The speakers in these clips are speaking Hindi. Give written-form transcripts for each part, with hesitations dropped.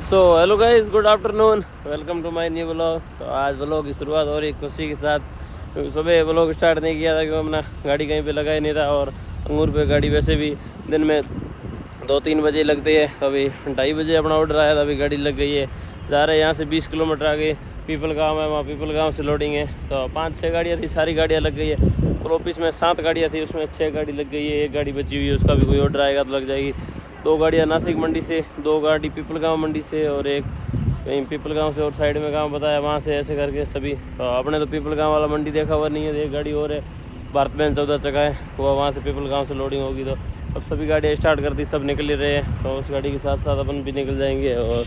So hello guys, good afternoon, welcome to my new vlog. तो आज व्लॉग की शुरुआत हो रही खुशी के साथ, क्योंकि सुबह व्लॉग स्टार्ट नहीं किया था क्योंकि अपना गाड़ी कहीं पे लगा ही नहीं था। और अंगूर पे गाड़ी वैसे भी दिन में 2-3 बजे लगती है, तो अभी 2:30 बजे अपना ऑर्डर आया था, अभी गाड़ी लग गई है। जा रहे हैं यहाँ से 20 किलोमीटर आगे पीपल गाँव है, वहाँ पीपल गाँव से लोडिंग है। तो 5-6 गाड़ियाँ थी, सारी गाड़ियाँ लग गई है। और ऑफिस में 7 गाड़ियाँ थी, उसमें 6 गाड़ी लग गई है, 1 गाड़ी बची हुई है, उसका भी कोई ऑर्डर आएगा तो लग जाएगी। 2 गाड़ियाँ नासिक मंडी से, 2 गाड़ी पीपल गाँव मंडी से और एक कहीं पीपल गांव से और साइड में गांव बताया वहाँ से, ऐसे करके सभी। तो आपने तो पीपल गांव वाला मंडी देखा हुआ नहीं है। एक गाड़ी और है, भारत बहन 14 चक्का है, वो वहाँ से पीपल गांव से लोडिंग होगी। तो अब सभी गाड़ियाँ स्टार्ट कर दी, सब निकल ही रहे हैं। तो उस गाड़ी के साथ साथ अपन भी निकल जाएंगे। और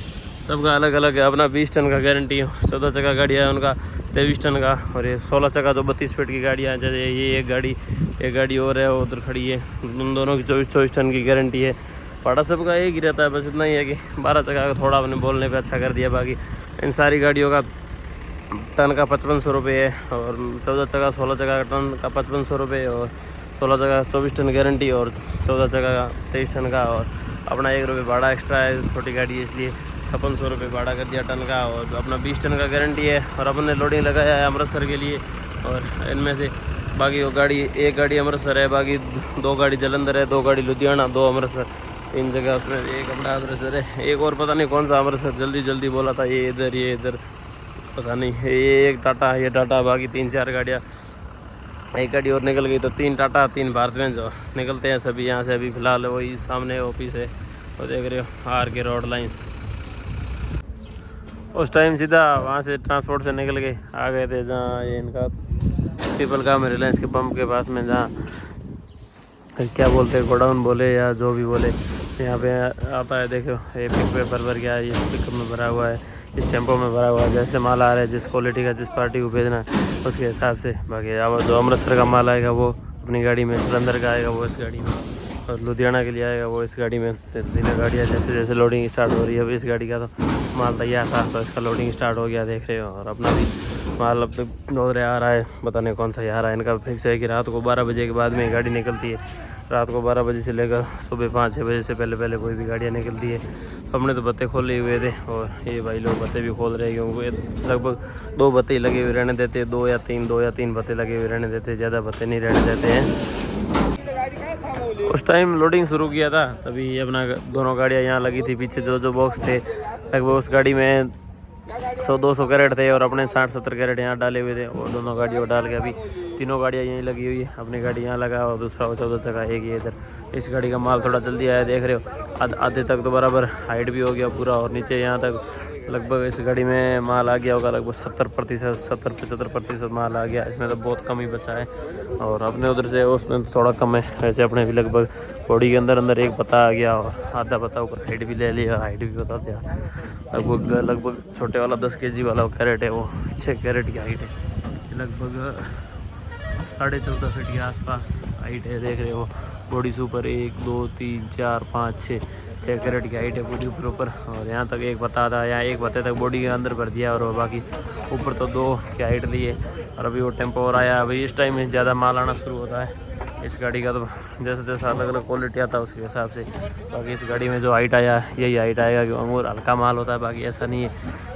सबका अलग अलग है, अपना 20 टन का गारंटी है, 14 चक्का गाड़ियाँ है उनका 23 टन का, और ये 16 चक्का जो 32 फीट की गाड़ियाँ हैं। जैसे ये एक गाड़ी और है, वो उधर खड़ी है, उन दोनों की 24 टन की गारंटी है। भाड़ा सबका एक ही रहता है, बस इतना ही है कि 12 चक्का का थोड़ा अपने बोलने पे अच्छा कर दिया। बाकी इन सारी गाड़ियों का टन का 5500 रुपये है, और 14 चक्का 16 चक्का का टन का 5500 रुपये, और 16 चक्का 24 टन गारंटी, और 14 चक्का का 23 टन का। और अपना 1 रुपये भाड़ा एक्स्ट्रा है, छोटी गाड़ी है इसलिए 5600 रुपये भाड़ा कर दिया टन का। और अपना 20 टन का गारंटी है, और अपन ने लोडिंग लगाया है अमृतसर के लिए। और इनमें से बाकी वो गाड़ी, एक गाड़ी अमृतसर है, बाकी 2 गाड़ी जलंधर है, 2 गाड़ी लुधियाना, 2 अमृतसर, 3 जगह। उसमें एक अपना अमृतसर है, एक और पता नहीं कौन सा अमृतसर, जल्दी जल्दी बोला था, ये इधर पता नहीं। ये एक टाटा, ये टाटा, बाकी 3-4 गाड़ियाँ, एक गाड़ी और निकल गई। तो 3 टाटा 3 भारत में जो निकलते हैं सभी यहाँ से। अभी फ़िलहाल वही सामने ऑफिस है, वो देख रहे हो, आर के रोड लाइन्स। उस टाइम सीधा वहाँ से ट्रांसपोर्ट से निकल के आ गए थे जहाँ ये इनका पीपल का में रिलायंस के पंप के पास में, जहाँ क्या बोलते हैं, गोडाउन बोले या जो भी बोले, यहाँ पे आता है। देखो ये पिक पेपर भर गया, ये पिकअप में भरा हुआ है, इस टेम्पो में भरा हुआ है। जैसे माल आ रहा है, जिस क्वालिटी का, जिस पार्टी को भेजना है उसके हिसाब से। बाकी अब जो अमृतसर का माल आएगा वो अपनी गाड़ी में, जलंधर का आएगा वो इस गाड़ी में, और लुधियाना के लिए आएगा वो इस गाड़ी में। तीनों गाड़ियाँ जैसे जैसे लोडिंग स्टार्ट हो रही है। अब इस गाड़ी का तो माल तैयार था, तो इसका लोडिंग स्टार्ट हो गया, देख रहे हो। और अपना भी माल अब तक नोरे आ रहा है, पता नहीं कौन सा आ रहा है। इनका फिक्स है कि रात को 12 बजे के बाद में गाड़ी निकलती है। रात को 12 बजे से लेकर सुबह 5-6 बजे से पहले कोई भी गाड़ियाँ निकलती है। तो हमने तो बत्ते खोले हुए थे, और ये भाई लोग बत्ते भी खोल रहे हैं, क्योंकि लगभग 2 बत्ते ही लगे हुए रहने देते, 2 या 3 बत्ते लगे हुए रहने देते, ज़्यादा बत्ते नहीं रहने देते हैं। उस टाइम लोडिंग शुरू किया था तभी अपना दोनों गाड़ियाँ यहाँ लगी थी। पीछे जो बॉक्स थे, लगभग उस गाड़ी में 100-200 कैरेट थे, और अपने 60-70 कैरेट यहाँ डाले हुए थे। और दोनों गाड़ियों को डाल के अभी तीनों गाड़ियाँ यहीं लगी हुई है। अपनी गाड़ी यहाँ लगा, और दूसरा 14 चक्का एक ही इधर। इस गाड़ी का माल थोड़ा जल्दी आया, देख रहे हो, आधे तक तो बराबर हाइट भी हो गया पूरा, और नीचे यहाँ तक लगभग इस गाड़ी में माल आ गया होगा, लगभग 70-75% माल आ गया। इसमें तो बहुत कम ही बचा है, और अपने उधर से उसमें तो थोड़ा कम है। वैसे अपने भी लगभग बॉडी के अंदर एक पत्ता आ गया, और आधा पत्ता ऊपर हाइट भी ले लिया, हाइट भी बता दिया। लगभग छोटे वाला 10 kg वाला कैरेट है, वो 6 कैरेट की हाइट है, लगभग 14.5 फीट के आसपास हाइट है, देख रहे हो। बॉडी से ऊपर 1 2 3 4 5 6 कैरेट की हाइट है पूरी ऊपर। और यहाँ तक एक पत्ता था, यहाँ एक पत्ते तक बॉडी के अंदर भर दिया, और बाकी ऊपर तो 2 की हाइट ली है। और अभी वो टेम्पो और आया, अभी इस टाइम में ज़्यादा माल आना शुरू होता है इस गाड़ी का। तो जैसे जैसा अलग अलग क्वालिटी आता है उसके हिसाब से। बाकी इस गाड़ी में जो हाइट आया यही हाइट आएगा, कि अंगूर हल्का माल होता है, बाकी ऐसा नहीं है।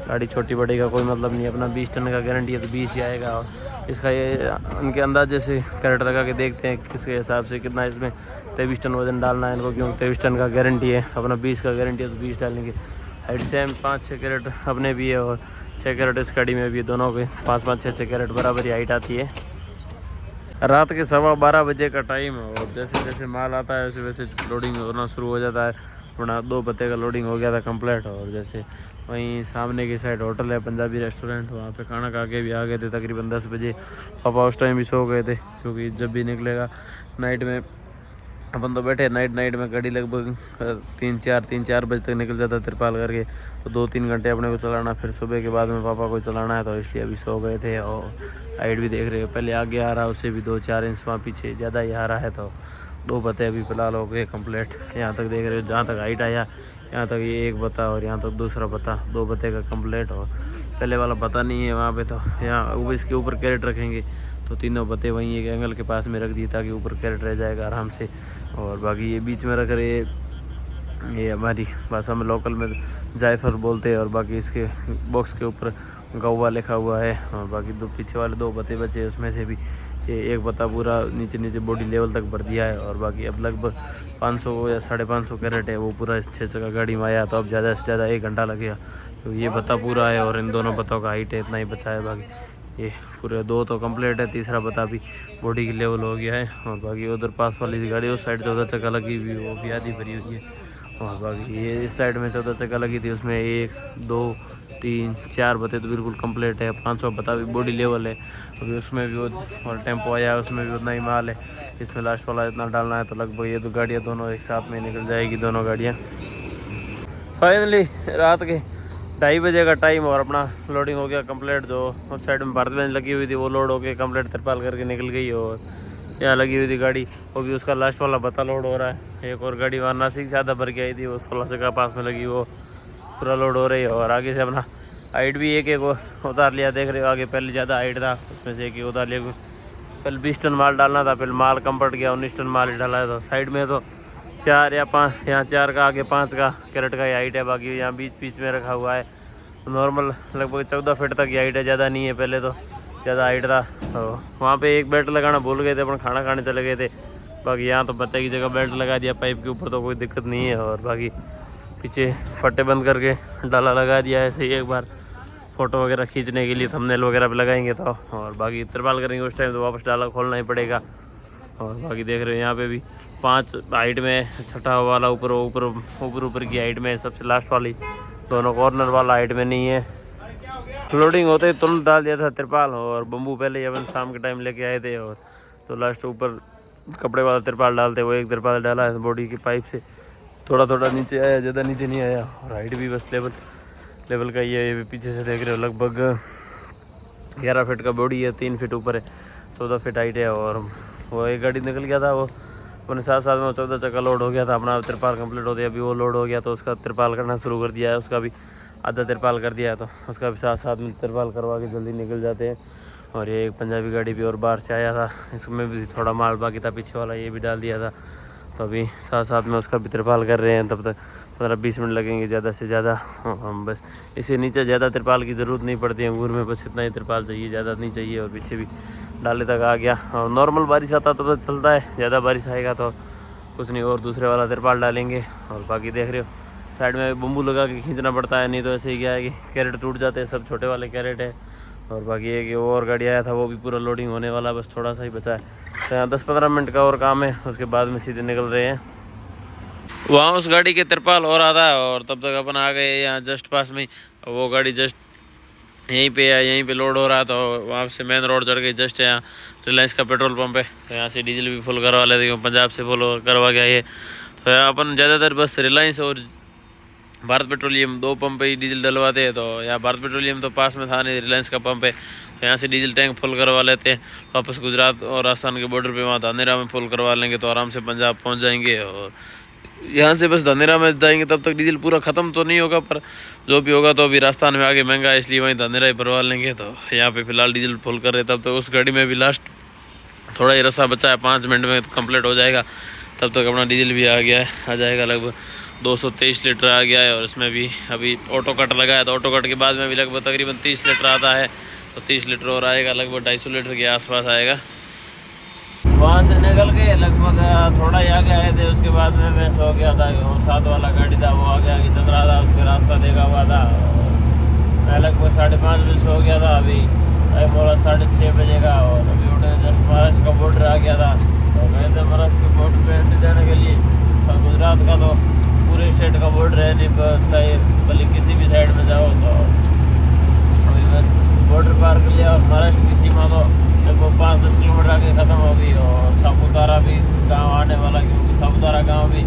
गाड़ी छोटी बड़ी का कोई मतलब नहीं है, अपना 20 टन का गारंटी है तो 20 ही आएगा। और इसका ये उनके अंदाजे से कैरेट लगा के देखते हैं किसके हिसाब से कितना इसमें 23 टन वजन डालना है इनको, क्योंकि 23 टन का गारंटी है, अपना 20 का गारंटी है तो 20 डालेंगे। हाइट सेम 5-6 कैरेट अपने भी है, और 6 कैरेट इस गाड़ी में भी है, दोनों के 5-5 6-6 कैरेट बराबर ही हाइट आती है। रात के 12:15 बजे का टाइम है, और जैसे जैसे माल आता है वैसे वैसे लोडिंग होना शुरू हो जाता है। अपना 2 बत्ते का लोडिंग हो गया था कंप्लीट। और जैसे वहीं सामने की साइड होटल है, पंजाबी रेस्टोरेंट, वहाँ पे खाना खा के भी आ गए थे तकरीबन 10 बजे। पापा उस टाइम भी सो गए थे, क्योंकि जब भी निकलेगा नाइट में, अपन तो बैठे नाइट में गाड़ी लगभग 3-4 बजे तक निकल जाता तिरपाल करके। तो 2-3 घंटे अपने को चलाना, फिर सुबह के बाद में पापा को चलाना है, तो इसलिए अभी सो गए थे। और हाइट भी देख रहे हो, पहले आगे आ रहा है उससे भी 2-4 इंच वहाँ पीछे ज़्यादा ही आ रहा है। तो 2 बत्ते अभी फ़िलहाल हो गए कम्प्लीट। यहाँ तक देख रहे हो, जहाँ तक हाइट आया यहाँ तक ये 1 बत्ता, और यहाँ तक दूसरा बत्ता, 2 बत्ते का कम्प्लीट। और पहले वाला पता नहीं है वहाँ पे, तो यहाँ वो इसके ऊपर कैरेट रखेंगे, तो तीनों बत्ते वहीं एक एंगल के पास में रख दिए ताकि ऊपर कैरेट रह जाएगा आराम से। और बाकी ये बीच में रख रहे ये हमारी भाषा में लोकल में जायफल बोलते हैं। और बाकी इसके बॉक्स के ऊपर गौवा लिखा हुआ है। और बाकी दो पीछे वाले 2 पत्ते बचे हैं, उसमें से भी ये एक पत्ता पूरा नीचे बॉडी लेवल तक भर दिया है। और बाकी अब लगभग 500 या 550 कैरेट है वो पूरा इस 6 चक्का गाड़ी में आया। तो अब ज़्यादा से ज़्यादा 1 घंटा लगेगा। तो ये पत्ता पूरा है और इन दोनों पत्तों का हाइट है इतना ही बचा है। बाकी ये पूरे 2 तो कंप्लीट है, तीसरा पत्ता भी बॉडी की लेवल हो गया है। और बाकी उधर पास वाली गाड़ी उस साइड 14 चक्का लगी हुई वो भी आधी भरी हुई है। और बाकी ये इस साइड में 14 चक्का लगी थी, उसमें 1 2 3 4 पत्ते तो बिल्कुल कंप्लीट है। 500 पत्ता भी बॉडी लेवल है। अभी उसमें भी वो और टेम्पो आया है, उसमें भी उतना ही माल है। इसमें लास्ट वाला इतना डालना है तो लगभग ये 2 गाड़ियाँ दोनों एक साथ में निकल जाएगी, दोनों गाड़ियाँ। फाइनली रात के 2:30 बजे का टाइम और अपना लोडिंग हो गया कंप्लीट। जो उस साइड में भारत बेंच लगी हुई थी वो लोड होके कंप्लीट तिरपाल करके निकल गई। और यहाँ लगी हुई थी गाड़ी, वो भी उसका लास्ट वाला बता लोड हो रहा है। एक और गाड़ी वहाँ नासिक से आधा भर के आई थी, वो 16 जगह पास में लगी, वो पूरा लोड हो रही है। और आगे से अपना हाइट भी एक उतार लिया, देख रहे हो आगे पहले ज़्यादा हाइट था, उसमें से एक उतार लिया। पहले 20 टन माल डालना था, पहले माल कम पड़ गया, 19 टन माल ही डाला है। तो साइड में तो 4 या 5, यहाँ 4 का आगे 5 का कैरेट का हाइट है। बाकी यहाँ बीच में रखा हुआ है नॉर्मल लगभग 14 फीट तक की हाइट है, ज़्यादा नहीं है। पहले तो ज़्यादा हाइट था। तो वहाँ पे एक बेल्ट लगाना भूल गए थे, अपन खाना खाने चले गए थे। बाकी यहाँ तो पत्ते की जगह बेल्ट लगा दिया पाइप के ऊपर, तो कोई दिक्कत नहीं है। और बाकी पीछे फट्टे बंद करके डाला लगा दिया है। ऐसे ही एक बार फ़ोटो वगैरह खींचने के लिए थंबनेल वगैरह पे लगाएंगे तो। और बाकी तिरपाल करेंगे उस टाइम तो वापस डाला खोलना ही पड़ेगा। और बाकी देख रहे हो यहाँ पे भी 5 हाइट में, छठा वाला ऊपर की हाइट में, सबसे लास्ट वाली दोनों कॉर्नर वाला हाइट में नहीं है। लोडिंग होते ही तुरंत डाल दिया था तिरपाल। और बम्बू पहले ही अपन शाम के टाइम लेके आए थे। और तो लास्ट ऊपर कपड़े वाला तिरपाल डालते, वो एक तिरपाल डाला है बॉडी की पाइप से, थोड़ा नीचे आया, ज़्यादा नीचे नहीं आया। और हाइट भी बस लेवल का ही है। ये भी पीछे से देख रहे हो लगभग 11 फीट का बॉडी है, 3 फीट ऊपर है, 14 फीट हाइट है। और वो एक गाड़ी निकल गया था, वो अपने साथ में 14 चक्का लोड हो गया था, अपना तिरपाल कंप्लीट हो गया। अभी वो लोड हो गया तो उसका तिरपाल करना शुरू कर दिया है, उसका भी आधा तिरपाल कर दिया है। तो उसका भी साथ में तिरपाल करवा के जल्दी निकल जाते हैं। और ये एक पंजाबी गाड़ी भी और बाहर से आया था, इसमें भी थोड़ा माल बाकी था पीछे वाला, ये भी डाल दिया था। तो अभी साथ में उसका भी तिरपाल कर रहे हैं। तब तक 15-20 मिनट लगेंगे ज़्यादा से ज़्यादा। हम बस इससे नीचे ज़्यादा तिरपाल की ज़रूरत नहीं पड़ती, अंगूर में बस इतना ही तिरपाल चाहिए, ज़्यादा नहीं चाहिए। और पीछे भी डाले तक आ गया। और नॉर्मल बारिश आता तो चलता है, ज़्यादा बारिश आएगा तो कुछ नहीं, और दूसरे वाला तिरपाल डालेंगे। और बाकी देख रहे हो साइड में बम्बू लगा के खींचना पड़ता है, नहीं तो ऐसे ही क्या है कि कैरेट टूट जाते हैं, सब छोटे वाले कैरेट है। और बाकी एक वो और गाड़ी आया था, वो भी पूरा लोडिंग होने वाला, बस थोड़ा सा ही बचा है। तो यहाँ 10-15 मिनट का और काम है, उसके बाद में सीधे निकल रहे हैं। वहाँ उस गाड़ी के तिरपाल हो रहा था और तब तक अपन आ गए यहाँ जस्ट पास में। वो गाड़ी जस्ट यहीं पे है, यहीं पे लोड हो रहा था। तो वहाँ से मेन रोड चढ़ गई, जस्ट यहाँ रिलायंस का पेट्रोल पंप है, तो यहाँ से डीजल भी फुल करवा लेते हैं, पंजाब से फुल करवा गया ये। तो यहाँ अपन ज़्यादातर बस रिलायंस और भारत पेट्रोलियम 2 पंप पे ही डीजल डलवाते हैं। तो यहाँ भारत पेट्रोलियम तो पास में था नहीं, रिलायंस का पंप है, तो यहाँ से डीजल टैंक फुल करवा लेते हैं। वापस गुजरात और राजस्थान के बॉर्डर पे वहाँ धानेरा में फुल करवा लेंगे तो आराम से पंजाब पहुँच जाएंगे। और यहाँ से बस धानेरा में जाएंगे तब तक डीजल पूरा ख़त्म तो नहीं होगा, पर जो भी होगा तो अभी राजस्थान में आगे महंगा है, इसलिए वहीं धानेरा ही भरवा लेंगे। तो यहाँ पे फिलहाल डीजल फुल कर रहे, तब तक उस गाड़ी में भी लास्ट थोड़ा ही रस्सा बचा है, 5 मिनट में कंप्लीट हो जाएगा। तब तक अपना डीजल भी आ गया है, आ जाएगा लगभग 223 लीटर आ गया है। और इसमें भी अभी ऑटो कट लगा है, तो ऑटो कट के बाद में भी लगभग तकरीबन 30 लीटर आता है। तो 30 लीटर और आएगा, लगभग 250 लीटर के आसपास आएगा। वहाँ से निकल के लगभग थोड़ा ही आगे आए थे, उसके बाद में मैं सो गया था। वो 7 वाला गाड़ी था, वो आगे चल रहा था, उसके रास्ता देखा हुआ था। मैं लगभग 5:30 बजे सो गया था, अभी टाइम बोला 6:30 बजे का। और अभी उठे जस्ट महाराष्ट्र का बॉर्डर आ गया था, तो गए थे महाराष्ट्र के बॉर्डर पे एंट्री जाने के लिए। और गुजरात का तो पूरे स्टेट का बॉर्डर है, नहीं सही भले किसी भी साइड में जाओ। तो अभी मैं बॉर्डर पार कर लिया और महाराष्ट्र की सीमा तो लगभग 5-10 किलोमीटर आगे ख़त्म हो गई। और सापुतारा भी गांव आने वाला, क्योंकि सापुतारा गांव भी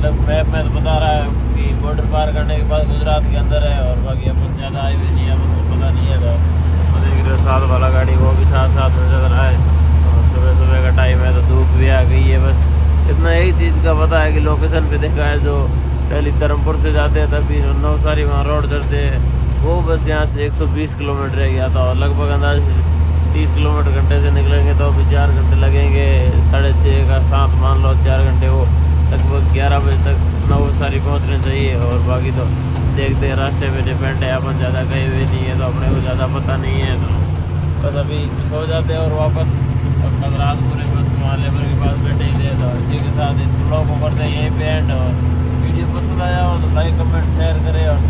लगभग मैप में तो बता रहा है कि बॉर्डर पार करने के बाद गुजरात के अंदर है। और बाकी अपन ज़्यादा आए भी नहीं है, अपन को पता नहीं है। तो देख रहे हो 7 वाला गाड़ी वो भी साथ में चल रहा है। और सुबह का टाइम है तो धूप भी आ गई है। बस इतना यही चीज़ का पता है कि लोकेशन पे देखा है, जो पहले धर्मपुर से जाते हैं तभी नवसारी वहाँ रोड चढ़ते हैं, वो बस यहाँ से 120 किलोमीटर है गया था। और लगभग अंदाज 30 किलोमीटर घंटे से निकलेंगे तो अभी 4 घंटे लगेंगे, 6:30 का 7 मान लो 4 घंटे, वो लगभग 11 बजे तक अपना वो सारी पहुँचनी चाहिए। और बाकी तो देखते हैं, रास्ते में डिपेंड है, अपन ज़्यादा गए हुए नहीं है तो अपने को ज़्यादा पता नहीं है, तो बस अभी सो जाते हैं और वापस कल रात पूरे बस वहाँ लेबर के पास बैठे ही थे। तो इसी के साथ इस ब्लॉग को करते हैं यहीं पे एंड। और वीडियो पसंद आया हो तो लाइक कमेंट शेयर करें और